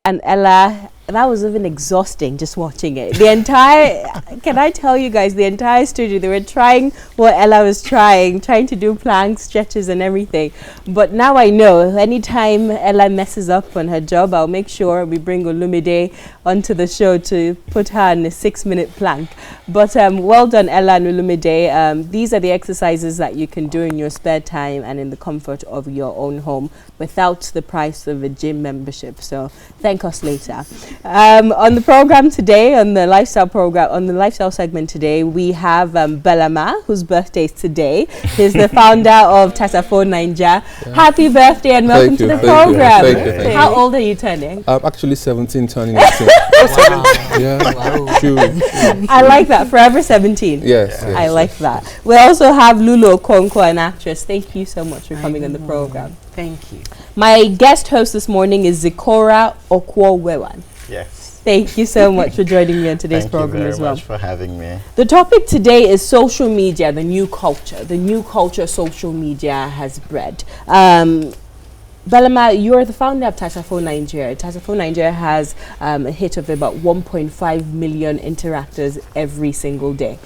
and Ella, that was even exhausting just watching it. The entire, can I tell you guys, the entire studio, they were trying what Ella was trying to do planks, stretches and everything. But now I know, anytime Ella messes up on her job, I'll make sure we bring Olumide onto the show to put her in a 6-minute plank. But well done, Ella and Olumide. These are the exercises that you can do in your spare time and in the comfort of your own home without the price of a gym membership. So thank us later. On the program today, on the lifestyle segment today, we have Belema, whose birthday is today. He's the founder of Tasafo Naija. Yeah. Happy birthday and welcome to the program. Thank you. How old are you turning? I'm actually 17, turning 18. Wow. Yeah, true. I like that. Forever 17. Yes. I like that. We also have Lulu, Okonkwo, an actress. Thank you so much for coming on the program. Thank you. My guest host this morning is Zikora Okwo-Wewan. Yes. Thank you so much for joining me on today's program as well. Thank you very much for having me. The topic today is social media, the new culture social media has bred. Belema, you're the founder of Tasafo Nigeria. Tasafo Nigeria has a hit of about 1.5 million interactors every single day.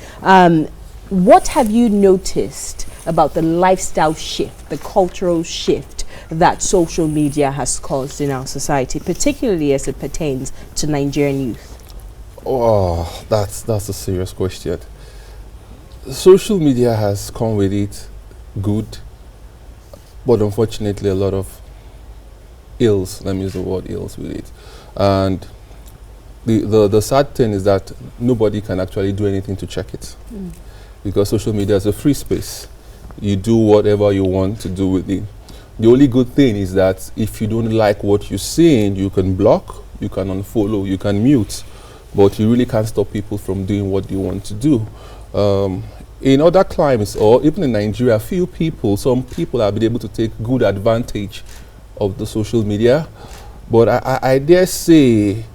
What have you noticed about the lifestyle shift, the cultural shift that social media has caused in our society, particularly as it pertains to Nigerian youth? Oh, that's a serious question. Social media has come with it good, but unfortunately a lot of ills, let me use the word ills with it. And the sad thing is that nobody can actually do anything to check it. Because social media is a free space. You do whatever you want to do with it. The only good thing is that if you don't like what you're seeing, you can block, you can unfollow, you can mute, but you really can't stop people from doing what they want to do. In other climes, or even in Nigeria, some people have been able to take good advantage of the social media, but I dare say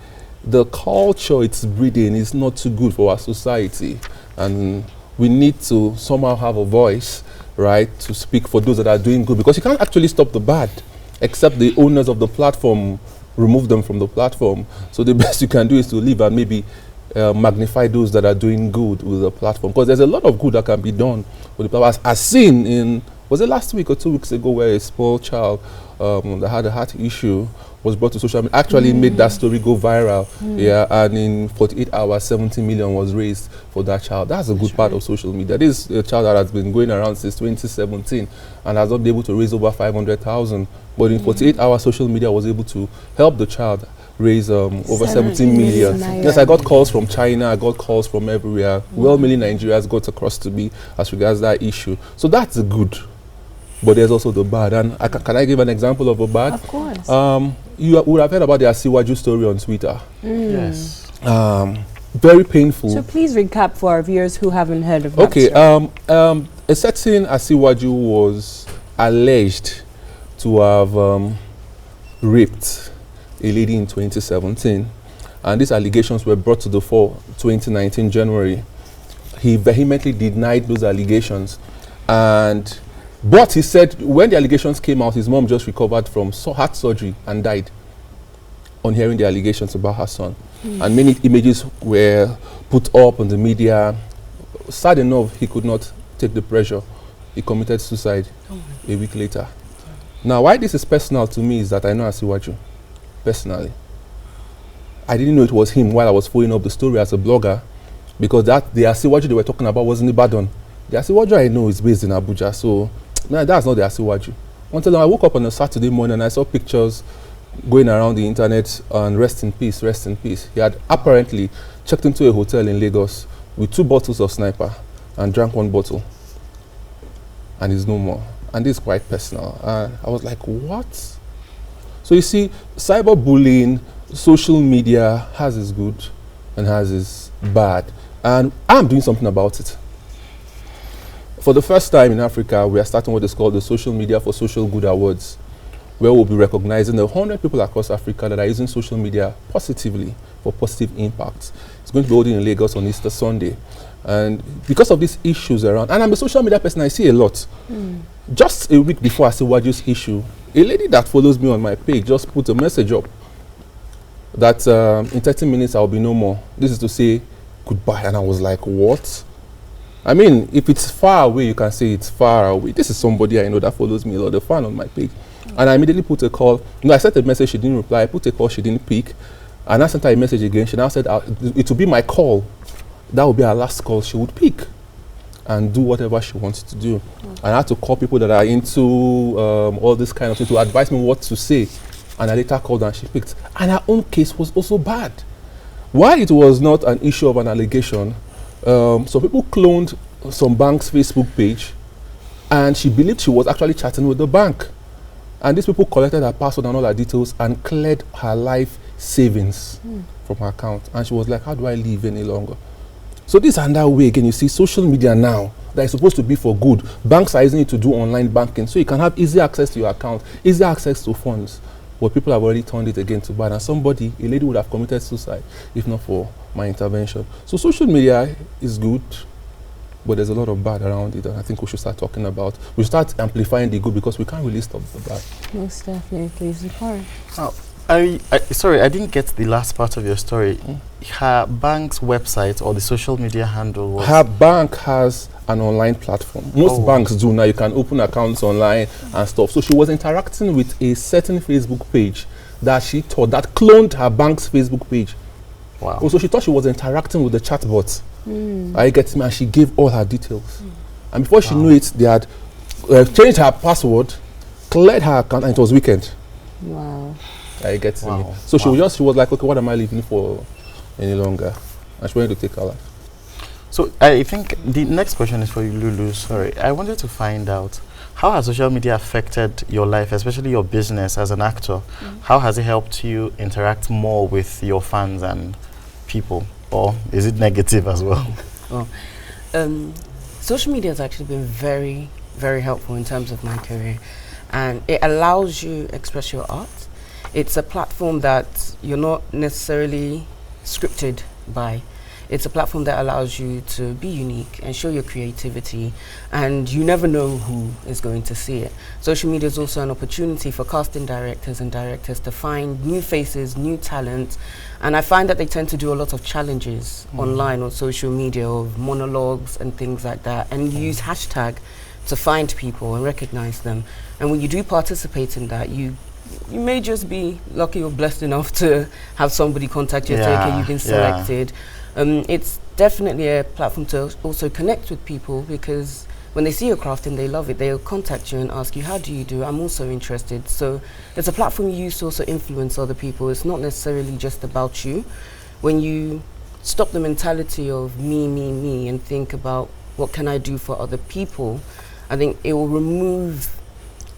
the culture it's breeding is not too good for our society, and we need to somehow have a voice, right, to speak for those that are doing good, because you can't actually stop the bad, except the owners of the platform remove them from the platform. So the best you can do is to leave and maybe magnify those that are doing good with the platform, because there's a lot of good that can be done with the platform. As seen in, was it last week or 2 weeks ago, where a small child that had a heart issue was brought to social media, actually made that story go viral. Yeah, and in 48 hours, 70 million was raised for that child. That's a good part of social media. This is a child that has been going around since 2017 and has not been able to raise over 500,000. But in 48 hours, social media was able to help the child raise over 17 million. Yes, I got calls from China, I got calls from everywhere. Well-meaning Nigerians got across to me as regards that issue. So that's the good. But there's also the bad. And can I give an example of a bad? Of course. You would have heard about the Asiwaju story on Twitter. Yes. Very painful. So please recap for our viewers who haven't heard of that. Okay. A certain Asiwaju was alleged to have raped a lady in 2017. And these allegations were brought to the fore 2019 January. He vehemently denied those allegations. But he said when the allegations came out, his mom just recovered from heart surgery and died on hearing the allegations about her son. And many images were put up on the media. Sad enough, he could not take the pressure. He committed suicide a week later. Now, why this is personal to me is that I know Asiwaju personally. I didn't know it was him while I was following up the story as a blogger, because the Asiwaju they were talking about was in Ibadan. The Asiwaju I know is based in Abuja, so no, that's not the Asiwaju. Until I woke up on a Saturday morning and I saw pictures going around the internet and rest in peace, rest in peace. He had apparently checked into a hotel in Lagos with 2 bottles of Sniper and drank 1 bottle. And he's no more. And this is quite personal. I was like, what? So you see, cyberbullying, social media has its good and has its bad. And I'm doing something about it. For the first time in Africa, we are starting what is called the Social Media for Social Good Awards, where we'll be recognizing the 100 people across Africa that are using social media positively for positive impacts. It's going to be holding in Lagos on Easter Sunday. And because of these issues around, and I'm a social media person, I see a lot. Just a week before Asiwaju's issue, a lady that follows me on my page just put a message up that in 30 minutes I'll be no more. This is to say goodbye. And I was like, what? I mean, if it's far away, you can say it's far away. This is somebody I know that follows me a lot, a fan on my page. And I immediately put a call. No, I sent a message, she didn't reply. I put a call, she didn't pick. And I sent her a message again. She now said it would be my call. That would be her last call. She would pick and do whatever she wants to do. And I had to call people that are into all this kind of thing to advise me what to say. And I later called and she picked. And her own case was also bad. Why it was not an issue of an allegation, so people cloned some bank's Facebook page and she believed she was actually chatting with the bank. And these people collected her password and all her details and cleared her life savings from her account. And she was like, how do I live any longer? So this is another way, again, you see social media now that is supposed to be for good. Banks are using it to do online banking so you can have easy access to your account, easy access to funds. But people have already turned it again to bad. And somebody, a lady would have committed suicide if not for my intervention. So social media is good, but there's a lot of bad around it. And I think we should start talking about, we should start amplifying the good because we can't really stop the bad. Most definitely. Zafar. Sorry, I didn't get the last part of your story. Her bank's website or the social media handle was... Her bank has an online platform. Most banks do now. You can open accounts online and stuff. So she was interacting with a certain Facebook page that she thought that cloned her bank's Facebook page. Wow. Also, she thought she was interacting with the chatbot. I get me, and she gave all her details. And before she knew it, they had changed her password, cleared her account, and it was weekend. Wow. I get me. So she was like, okay, what am I living for any longer? And she wanted to take her life. So I think the next question is for you, Lulu. Sorry, I wanted to find out, how has social media affected your life, especially your business as an actor? How has it helped you interact more with your fans and people? Or is it negative as well? Social media has actually been very, very helpful in terms of my career. And it allows you to express your art. It's a platform that you're not necessarily scripted by. It's a platform that allows you to be unique and show your creativity, and you never know who is going to see it. Social media is also an opportunity for casting directors and directors to find new faces, new talent, and I find that they tend to do a lot of challenges online on social media of monologues and things like that, and use hashtag to find people and recognize them. And when you do participate in that, you may just be lucky or blessed enough to have somebody contact you and say, okay, you've been selected. It's definitely a platform to also connect with people, because when they see your craft and they love it, they'll contact you and ask you, how do you do? I'm also interested. So it's a platform you use to also influence other people. It's not necessarily just about you. When you stop the mentality of me, and think about what can I do for other people, I think it will remove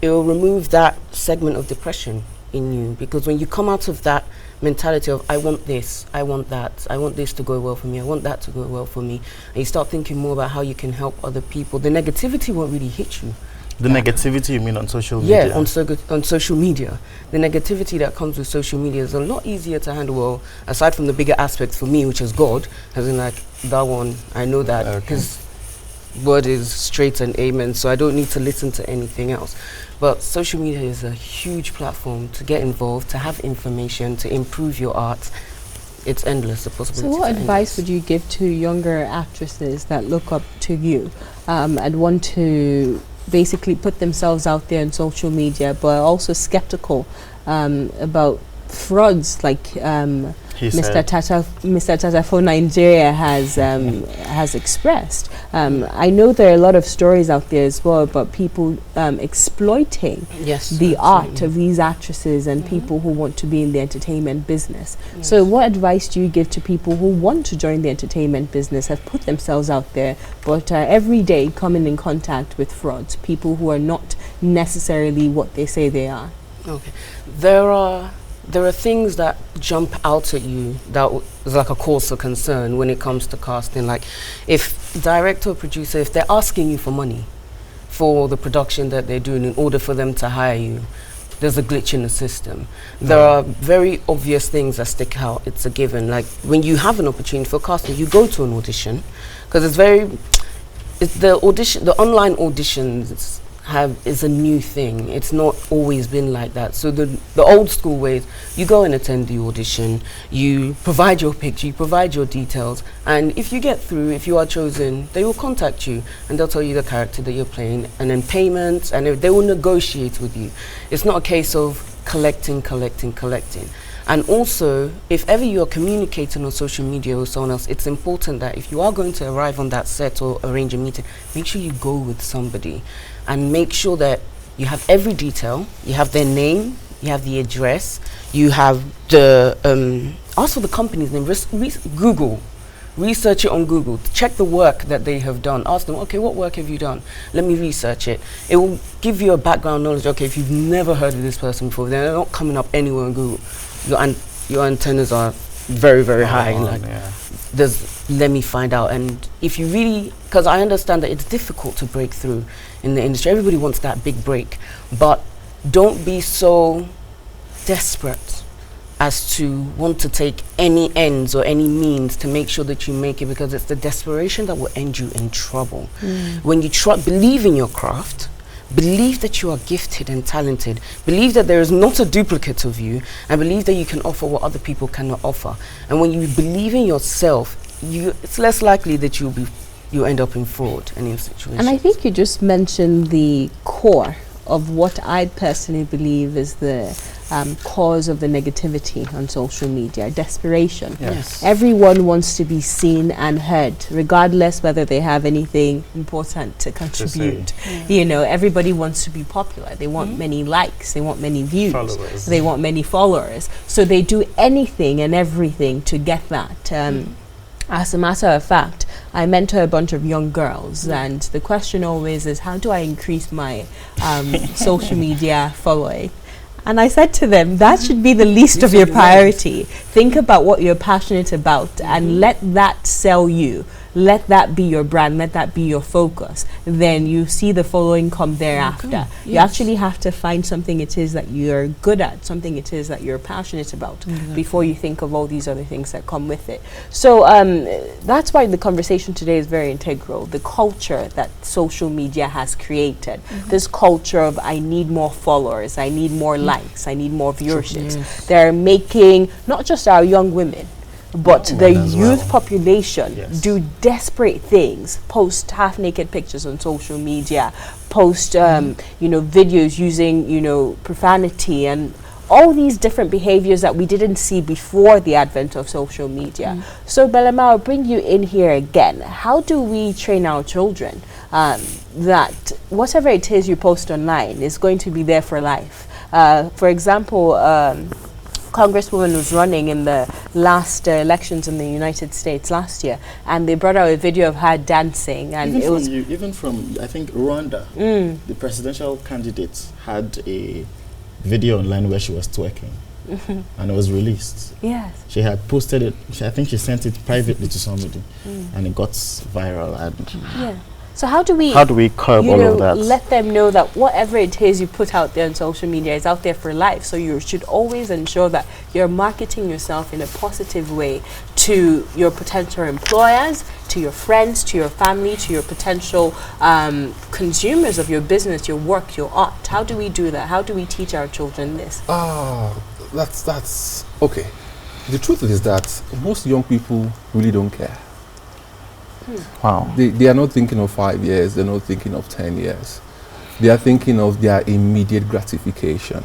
that segment of depression in you, because when you come out of that mentality of I want this, I want that, I want this to go well for me, I want that to go well for me, and you start thinking more about how you can help other people, the negativity won't really hit you. The negativity you mean on social media? Yeah, on social media. The negativity that comes with social media is a lot easier to handle, well, aside from the bigger aspects for me, which is God, as in like that one, I know that because word is straight and amen, so I don't need to listen to anything else. But social media is a huge platform to get involved, to have information, to improve your art. It's endless, the possibilities. So what advice would you give to younger actresses that look up to you and want to basically put themselves out there on social media, but are also skeptical about frauds like Mr. Tata for Nigeria has expressed? I know there are a lot of stories out there as well about people exploiting the art of these actresses and people who want to be in the entertainment business. So what advice do you give to people who want to join the entertainment business, have put themselves out there, but every day coming in contact with frauds, people who are not necessarily what they say they are? Okay. There are things that jump out at you that is like a cause for concern when it comes to casting. Like if director or producer, if they're asking you for money for the production that they're doing in order for them to hire you, there's a glitch in the system. There are very obvious things that stick out. It's a given. Like when you have an opportunity for casting, you go to an audition, because the online auditions is a new thing. It's not always been like that. So the old school ways, you go and attend the audition, you provide your picture, you provide your details, and if you get through, if you are chosen, they will contact you and they'll tell you the character that you're playing, and then payments, and they will negotiate with you. It's not a case of collecting. And also, if ever you are communicating on social media with someone else, it's important that if you are going to arrive on that set or arrange a meeting, make sure you go with somebody and make sure that you have every detail. You have their name, you have the address, you have the, ask for the company's name, Google. Research it on Google. Check the work that they have done. Ask them, okay, what work have you done? Let me research it. It will give you a background knowledge. Okay, if you've never heard of this person before, they're not coming up anywhere on Google. Your antennas are very, very high. Let me find out. And if you really, because I understand that it's difficult to break through in the industry. Everybody wants that big break, but don't be so desperate as to want to take any ends or any means to make sure that you make it, because it's the desperation that will end you in trouble. When you believe in your craft, believe that you are gifted and talented, believe that there is not a duplicate of you, and believe that you can offer what other people cannot offer. And when you believe in yourself, it's less likely that you end up in fraud in your situation. And I think you just mentioned the core of what I personally believe is the cause of the negativity on social media: desperation. Yes. Everyone wants to be seen and heard, regardless whether they have anything important to contribute. You know, everybody wants to be popular. They want many likes, they want many views, they want many followers. So they do anything and everything to get that. As a matter of fact, I mentor a bunch of young girls, and the question always is, how do I increase my social media following? And I said to them, that should be the least of your priority. Think about what you're passionate about and let that sell you. Let that be your brand, let that be your focus. Then you see the following come thereafter. You actually have to find something it is that you're good at, something it is that you're passionate about, before you think of all these other things that come with it. So that's why the conversation today is very integral. The culture that social media has created, this culture of I need more followers, I need more likes, I need more viewerships. They're making not just our young women, but the youth population do desperate things, post half-naked pictures on social media, post videos using profanity and all these different behaviors that we didn't see before the advent of social media. So Belema, I'll bring you in here again. How do we train our children that whatever it is you post online is going to be there for life? For example, Congresswoman was running in the last elections in the United States last year, and they brought out a video of her dancing, and even from I think Rwanda, the presidential candidate had a video online where she was twerking, and it was released. Yes, she had posted it. I think she sent it privately to somebody, and it got viral. And so how do we curb all of that? Let them know that whatever it is you put out there on social media is out there for life. So you should always ensure that you're marketing yourself in a positive way to your potential employers, to your friends, to your family, to your potential consumers of your business, your work, your art. How do we do that? How do we teach our children this? That's okay. The truth is that most young people really don't care. Wow. They are not thinking of 5 years, they're not thinking of 10 years. They are thinking of their immediate gratification.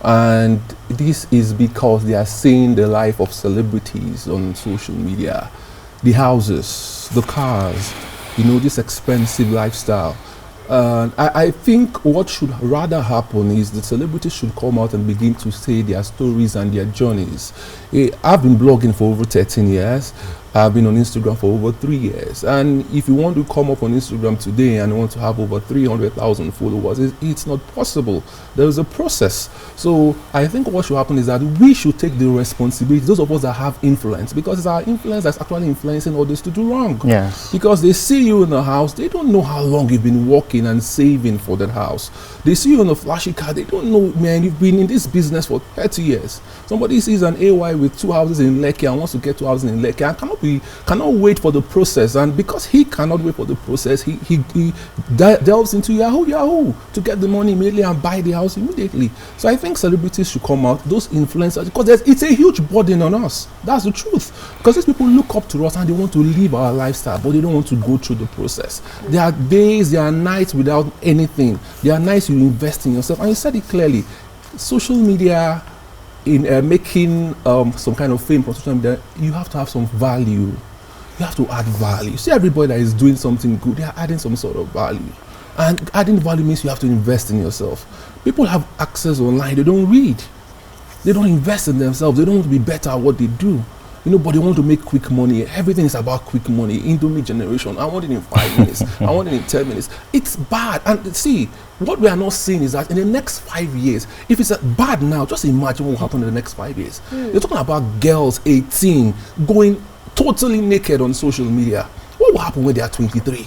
And this is because they are seeing the life of celebrities on social media. The houses, the cars, this expensive lifestyle. I think what should rather happen is the celebrities should come out and begin to say their stories and their journeys. I've been blogging for over 13 years. I've been on Instagram for over 3 years. And if you want to come up on Instagram today and want to have over 300,000 followers, it's not possible. There is a process. So I think what should happen is that we should take the responsibility, those of us that have influence, because it's our influence that's actually influencing others to do wrong. Yes. Because they see you in a house, they don't know how long you've been working and saving for that house. They see you in a flashy car, they don't know, man, you've been in this business for 30 years. Somebody sees an AY with 2 houses in Lekki and wants to get 2 houses in Lekki and cannot he cannot wait for the process, and because he cannot wait for the process, he delves into Yahoo to get the money immediately and buy the house immediately. So I think celebrities should come out, those influencers, because it's a huge burden on us. That's the truth. Because these people look up to us and they want to live our lifestyle, but they don't want to go through the process. There are days, there are nights without anything. There are nights you invest in yourself, and you said it clearly. Social media, in making some kind of fame from social media, you have to have some value. You have to add value. See, everybody that is doing something good, they are adding some sort of value. And adding value means you have to invest in yourself. People have access online, they don't read. They don't invest in themselves. They don't want to be better at what they do. But they want to make quick money. Everything is about quick money. Indomie generation. I want it in 5 minutes. I want it in 10 minutes. It's bad. And see, what we are not seeing is that in the next 5 years, if it's bad now, just imagine what will happen in the next 5 years. You're talking about girls 18 going totally naked on social media. What will happen when they are 23?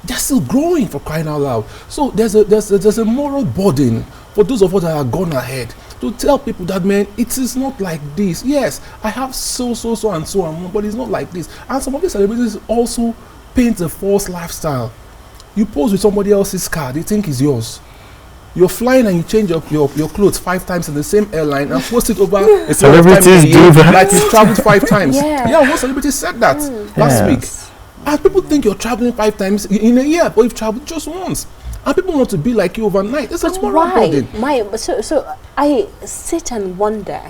They're still growing, for crying out loud. So there's a moral burden for those of us that are gone ahead to tell people that, man, it is not like this. Yes, I have so and so, but it's not like this. And some of the celebrities also paint a false lifestyle. You pose with somebody else's car, they think it's yours. You're flying and you change up your clothes 5 times in the same airline and post it over a celebrities do that. Like you've traveled 5 times. Yeah, one celebrity said that last week. And people think you're traveling 5 times in a year, but you've traveled just once. And people want to be like you overnight. It's a moral burden. So I sit and wonder,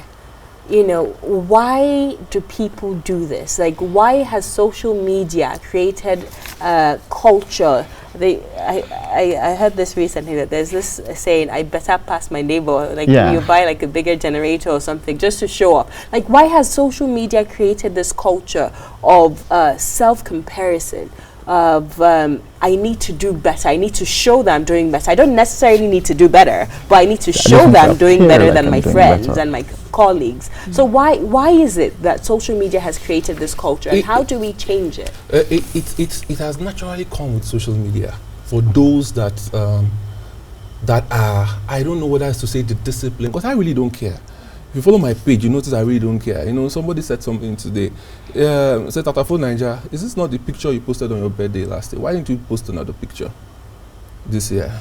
why do people do this? Like, why has social media created a culture? I heard this recently, that there's this saying, I better pass my neighbor. Like, you buy like a bigger generator or something just to show off. Like, why has social media created this culture of self-comparison? Of I need to do better. I need to show that I'm doing better. I don't necessarily need to do better, but I need to show that I'm doing better than my friends and my colleagues. So why is it that social media has created this culture, and how do we change it? It has naturally come with social media for those that are, I don't know whether it's to say the discipline, because I really don't care. If you follow my page, you notice I really don't care. Somebody said something today. Said, Tatafo Niger, is this not the picture you posted on your birthday last year? Why didn't you post another picture this year?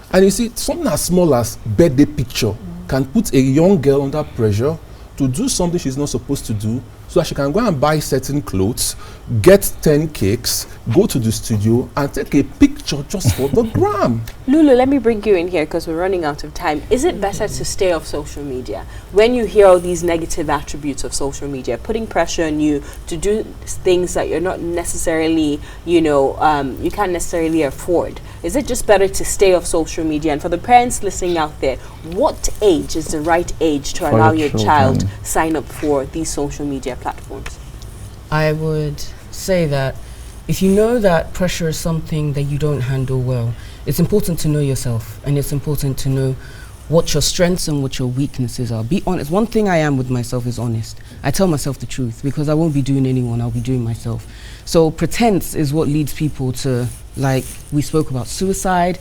And you see, something as small as birthday picture can put a young girl under pressure to do something she's not supposed to do, so that she can go and buy certain clothes, get 10 cakes, go to the studio and take a picture just for the gram. Lulu, let me bring you in here because we're running out of time. Is it better to stay off social media when you hear all these negative attributes of social media, putting pressure on you to do things that you're not necessarily, you can't necessarily afford? Is it just better to stay off social media? And for the parents listening out there, what age is the right age to allow your child sign up for these social media platforms? I would say that if you know that pressure is something that you don't handle well, it's important to know yourself, and it's important to know what your strengths and what your weaknesses are. Be honest. One thing I am with myself is honest. I tell myself the truth, because I won't be doing anyone, I'll be doing myself. So pretense is what leads people to, like we spoke about, suicide,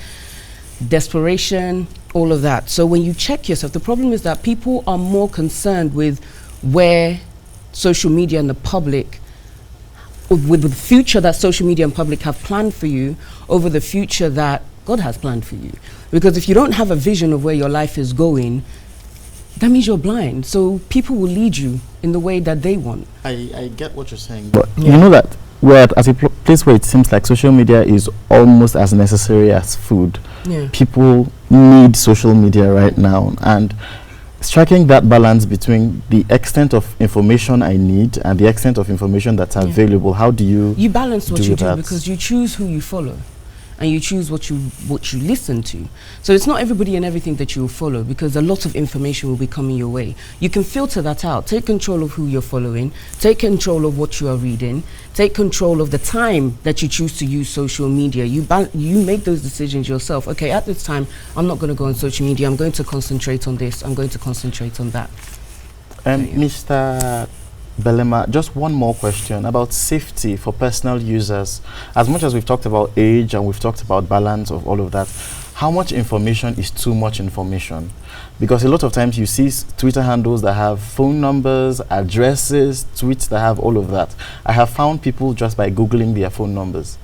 desperation, all of that. So when you check yourself, the problem is that people are more concerned with where social media and the public, with the future that social media and public have planned for you, over the future that God has planned for you. Because if you don't have a vision of where your life is going, that means you're blind. So people will lead you in the way that they want. I get what you're saying, but you know that we're at a place where it seems like social media is almost as necessary as food. People need social media right now, and striking that balance between the extent of information I need and the extent of information that's available, how do you balance what you do, because you choose who you follow and you choose what you listen to. So it's not everybody and everything that you will follow, because a lot of information will be coming your way. You can filter that out. Take control of who you're following, take control of what you are reading, take control of the time that you choose to use social media. You make those decisions yourself. Okay, at this time, I'm not going to go on social media. I'm going to concentrate on this. I'm going to concentrate on that. Mr. Belema, just one more question about safety for personal users. As much as we've talked about age and we've talked about balance of all of that, how much information is too much information? Because a lot of times you see Twitter handles that have phone numbers, addresses, tweets that have all of that. I have found people just by Googling their phone numbers.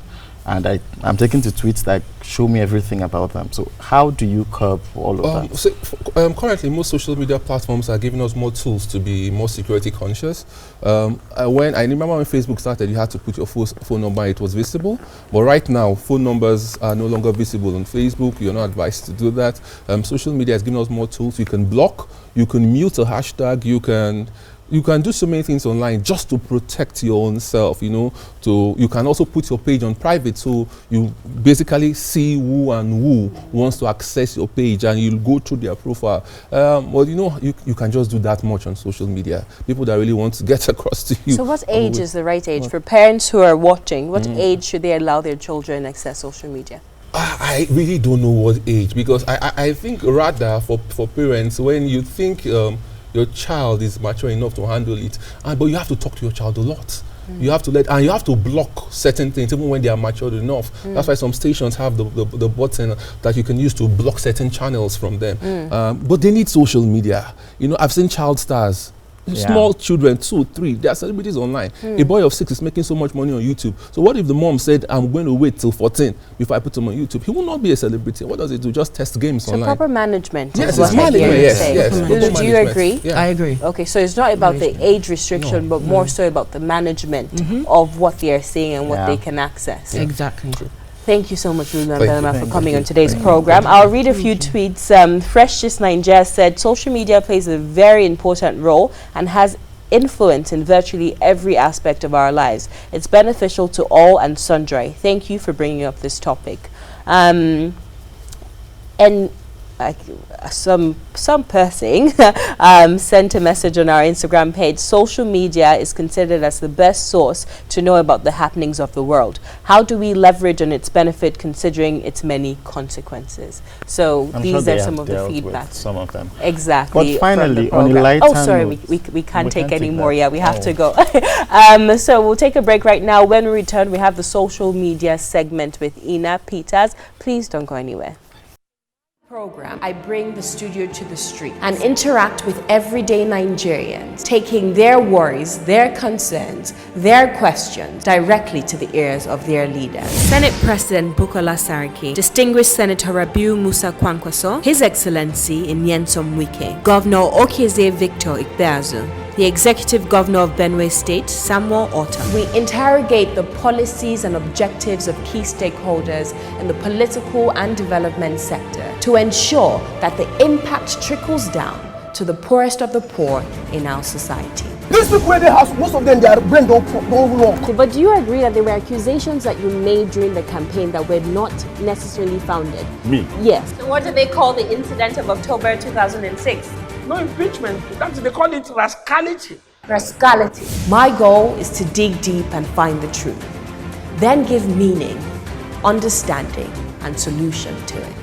And I'm taken to tweets that show me everything about them. So how do you curb all of that? So currently, most social media platforms are giving us more tools to be more security conscious. When I remember when Facebook started, you had to put your phone number, it was visible. But right now, phone numbers are no longer visible on Facebook. You're not advised to do that. Social media has given us more tools. You can block, you can mute a hashtag, you can do so many things online just to protect your own self, you can also put your page on private, so you basically see who wants to access your page, and you'll go through their profile. Well, you can just do that much on social media. People that really want to get across to you. So what age is the right age for parents who are watching? What age should they allow their children access social media? I really don't know what age, because I think rather for parents, when you think your child is mature enough to handle it, but you have to talk to your child a lot. You have to you have to block certain things even when they are matured enough. That's why some stations have the button that you can use to block certain channels from them. But they need social media. I've seen child stars, small children, 2, 3, they are celebrities online. A boy of 6 is making so much money on YouTube. So what if the mom said, I'm going to wait till 14 before I put him on YouTube? He will not be a celebrity. What does it do? Just test games online. So proper management. Yes, it's management. Yes. Do you agree? Yeah. I agree. Okay, so it's not about the age restriction, but more so about the management of what they are seeing and what they can access. Exactly. Thank you so much, Lulu and Belema, for coming on today's program. I'll read a few tweets. Fresh Just Nigeria said, social media plays a very important role and has influence in virtually every aspect of our lives. It's beneficial to all and sundry. Thank you for bringing up this topic. And some person sent a message on our Instagram page. Social media is considered as the best source to know about the happenings of the world. How do we leverage on its benefit considering its many consequences? So these are some of the feedback. Some of them. Exactly. But finally, on a lighter note, we can't take any more. Yeah, we have to go. So we'll take a break right now. When we return, we have the social media segment with Ina Peters. Please don't go anywhere. Program, I bring the studio to the street and interact with everyday Nigerians, taking their worries, their concerns, their questions directly to the ears of their leaders. Senate President Bukola Saraki, Distinguished Senator Rabiu Musa Kwankwaso, His Excellency Nyesom Wike, Governor Okezie Victor Ikpeazu, the Executive Governor of Benue State, Samuel Orta. We interrogate the policies and objectives of key stakeholders in the political and development sector to ensure that the impact trickles down to the poorest of the poor in our society. These people where they have, most of them, their brain don't work. But do you agree that there were accusations that you made during the campaign that were not necessarily founded? Me? Yes. So what do they call the incident of October 2006? No impeachment. They call it rascality. Rascality. My goal is to dig deep and find the truth, then give meaning, understanding, and solution to it.